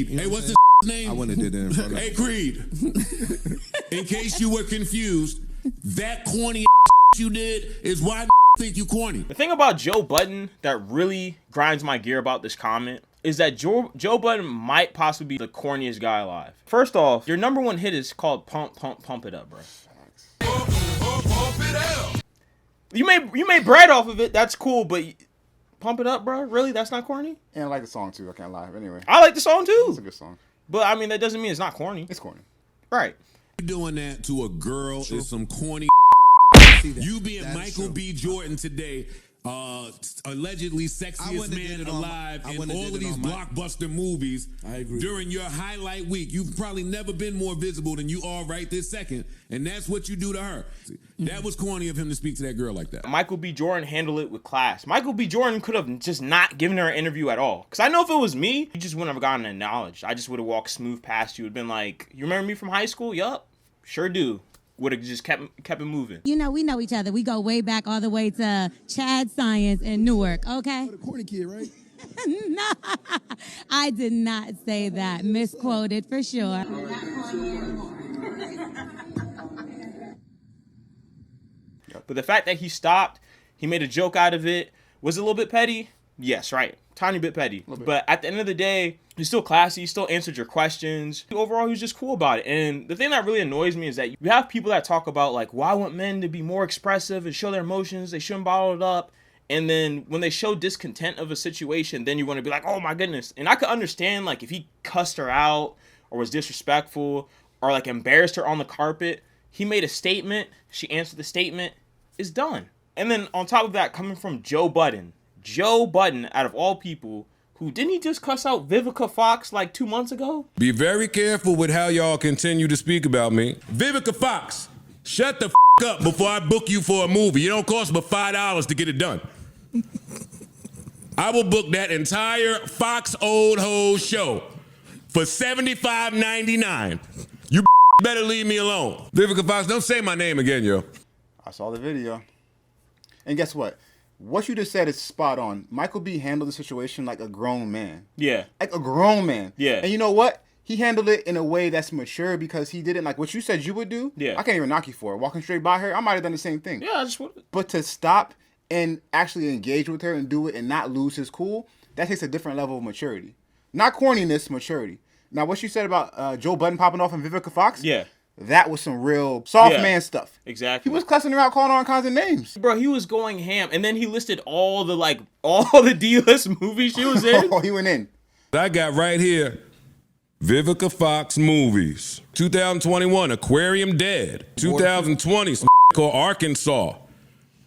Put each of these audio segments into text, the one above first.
Creed. You know hey, what's his name? I wouldn't have did that in front of Hey, Creed. In case you were confused, that corny you did is why think you corny. The thing about Joe Budden that really grinds my gear about this comment is that Joe Budden might possibly be the corniest guy alive. First off, your number one hit is called Pump, Pump, Pump It Up, bro. Pump it up. You made bread off of it. That's cool, but Pump It Up, bro? Really? That's not corny? And I like the song, too. I can't lie. Anyway. I like the song, too. It's a good song. But, I mean, that doesn't mean it's not corny. It's corny. Right. You doing that to a girl is some corny You being Michael B. Jordan today, allegedly sexiest man alive in all of these blockbuster movies. I agree. During your highlight week, you've probably never been more visible than you are right this second, and that's what you do to her. That was corny of him to speak to that girl like that. Michael B. Jordan handled it with class. Michael B. Jordan could have just not given her an interview at all. Because I know if it was me, you just wouldn't have gotten acknowledged. I just would have walked smooth past you. It would have been like, you remember me from high school? Yup, sure do. Would have just kept it moving. You know, we know each other. We go way back all the way to Chad Science in Newark, okay? The corny kid, right? No, I did not say that. Misquoted for sure. But the fact that he stopped, he made a joke out of it, was it a little bit petty? Yes, right. Tiny bit petty. But at the end of the day, he's still classy. He still answered your questions. Overall, he was just cool about it. And the thing that really annoys me is that you have people that talk about, like, well, I want men to be more expressive and show their emotions. They shouldn't bottle it up. And then when they show discontent of a situation, then you want to be like, oh, my goodness. And I could understand, like, if he cussed her out or was disrespectful or, like, embarrassed her on the carpet. He made a statement. She answered the statement. It's done. And then on top of that, coming from Joe Budden. Joe Budden, out of all people, who didn't he just cuss out Vivica Fox like 2 months ago? Be very careful with how y'all continue to speak about me. Vivica Fox, shut the up before I book you for a movie. It don't cost but $5 to get it done. I will book that entire Fox Old Ho show for $75.99. You better leave me alone. Vivica Fox, don't say my name again, yo. I saw the video. And guess what? What you just said is spot on. Michael B. handled the situation like a grown man. Yeah. Like a grown man. Yeah. And you know what? He handled it in a way that's mature because he didn't like what you said you would do. Yeah. I can't even knock you for it. Walking straight by her, I might have done the same thing. Yeah, I just would. But to stop and actually engage with her and do it and not lose his cool, that takes a different level of maturity. Not corniness, maturity. Now, what you said about Joe Budden popping off and Vivica Fox? Yeah. That was some real soft man stuff. Exactly. He was cussing her out, calling her all kinds of names. Bro, he was going ham. And then he listed all the D-list movies she was in. Oh, he went in. I got right here, Vivica Fox movies. 2021, Aquarium Dead. 2020, some called Arkansas.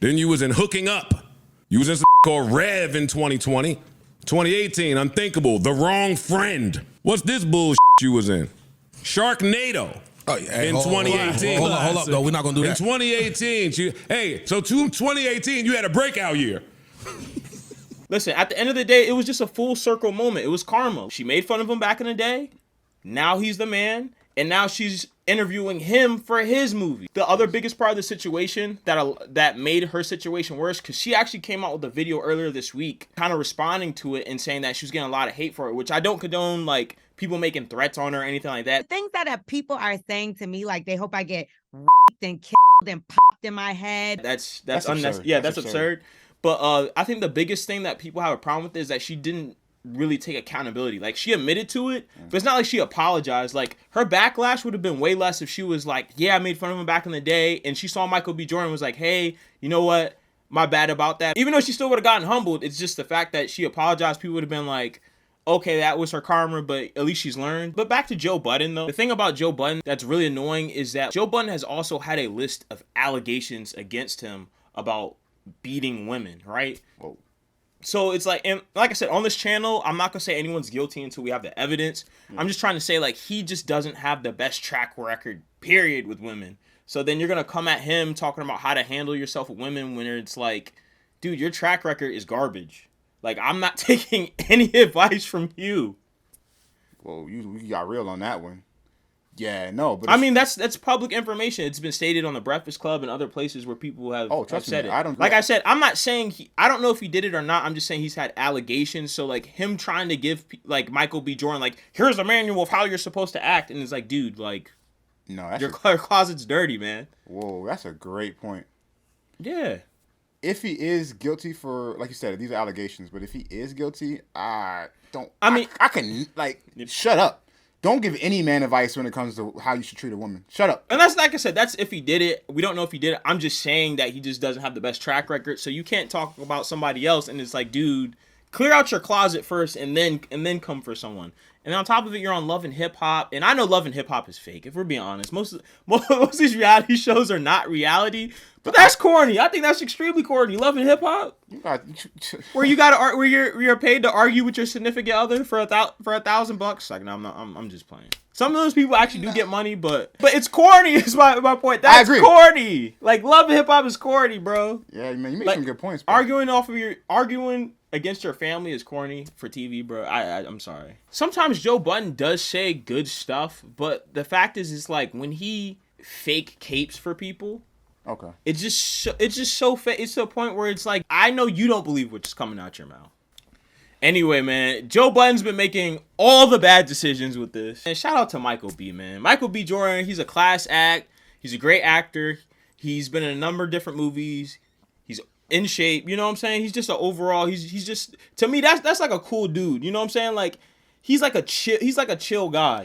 Then you was in Hooking Up. You was in some called Rev in 2020. 2018, Unthinkable, The Wrong Friend. What's this bullshit you was in? Sharknado. Oh, yeah. Hey, in 2018. Hold up, though. We're not going to do that. In 2018, 2018, you had a breakout year. Listen, at the end of the day, it was just a full circle moment. It was karma. She made fun of him back in the day. Now he's the man. And now she's interviewing him for his movie. The other biggest part of the situation that made her situation worse, because she actually came out with a video earlier this week kind of responding to it and saying that she was getting a lot of hate for it, which I don't condone, like, people making threats on her or anything like that. The things that people are saying to me, like they hope I get raped and killed and popped in my head. That's absurd. unnecessary. Yeah, that's absurd. But I think the biggest thing that people have a problem with is that she didn't really take accountability. Like, she admitted to it, but it's not like she apologized. Like, her backlash would have been way less if she was like, yeah, I made fun of him back in the day, and she saw Michael B. Jordan was like, hey, you know what? My bad about that. Even though she still would have gotten humbled, it's just the fact that she apologized. People would have been like, okay, that was her karma, but at least she's learned. But back to Joe Budden, though. The thing about Joe Budden that's really annoying is that Joe Budden has also had a list of allegations against him about beating women, right? Whoa. So it's like, and like I said, on this channel, I'm not going to say anyone's guilty until we have the evidence. I'm just trying to say, like, he just doesn't have the best track record, period, with women. So then you're going to come at him talking about how to handle yourself with women when it's like, dude, your track record is garbage. Like, I'm not taking any advice from you. Well, you got real on that one. Yeah, no, but I mean, that's public information. It's been stated on the Breakfast Club and other places where people have, trust said me, it. I don't. Like I said, I'm not saying I don't know if he did it or not. I'm just saying he's had allegations. So like him trying to give like Michael B. Jordan like, here's a manual of how you're supposed to act, and it's like, dude, like, no, that's your closet's dirty, man. Whoa, that's a great point. Yeah. If he is guilty for, like you said, these are allegations, but if he is guilty, I can shut up. Don't give any man advice when it comes to how you should treat a woman. Shut up. And that's, like I said, that's if he did it. We don't know if he did it. I'm just saying that he just doesn't have the best track record. So you can't talk about somebody else and it's like, dude, clear out your closet first and then come for someone. And on top of it, you're on Love and Hip Hop. And I know Love and Hip Hop is fake, if we're being honest. Most of these reality shows are not reality. But that's corny. I think that's extremely corny. Love and Hip Hop, where you're paid to argue with your significant other for $1,000. Like, no, I'm just playing. Some of those people actually do get money, but it's corny. Is my point. That's corny. Like, Love and Hip Hop is corny, bro. Yeah, man, you make some good points. Bro. Arguing against your family is corny for TV, bro. I'm sorry. Sometimes Joe Budden does say good stuff, but the fact is, it's like when he fake capes for people. Okay. It's just so fake. It's to a point where it's like, I know you don't believe what's coming out your mouth. Anyway, man, Joe Budden's been making all the bad decisions with this. And shout out to Michael B, man. Michael B. Jordan, he's a class act. He's a great actor. He's been in a number of different movies. He's in shape. You know what I'm saying? He's just an overall. He's just, to me, that's like a cool dude. You know what I'm saying? Like, he's like a chill guy.